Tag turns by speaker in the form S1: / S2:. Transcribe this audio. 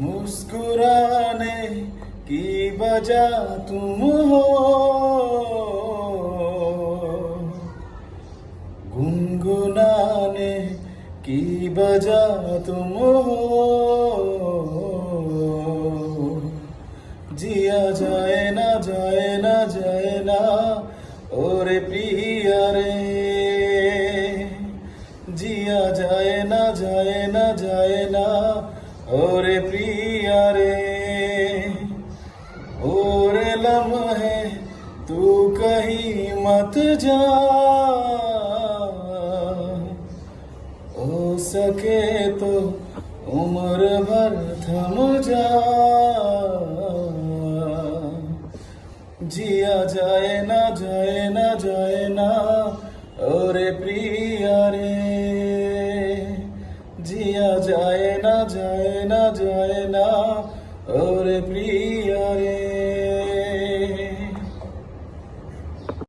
S1: मुस्कुराने की वजह तुम हो, गुनगुनाने की वजह तुम हो। जिया जाए ना जाए ना जाए ना ओरे प्रिया रे, जिया जाए ना जाए ना जाए ना ओरे प्रिया रे। ओरे लम्हे तू कहीं मत जा, हो सके तो उम्र भर थम जा। जिया जाए ना जाए ना जाए ना ओरे प्रिया रे, जिया जाए ना जाए ना जाए ना ओरे प्रिया।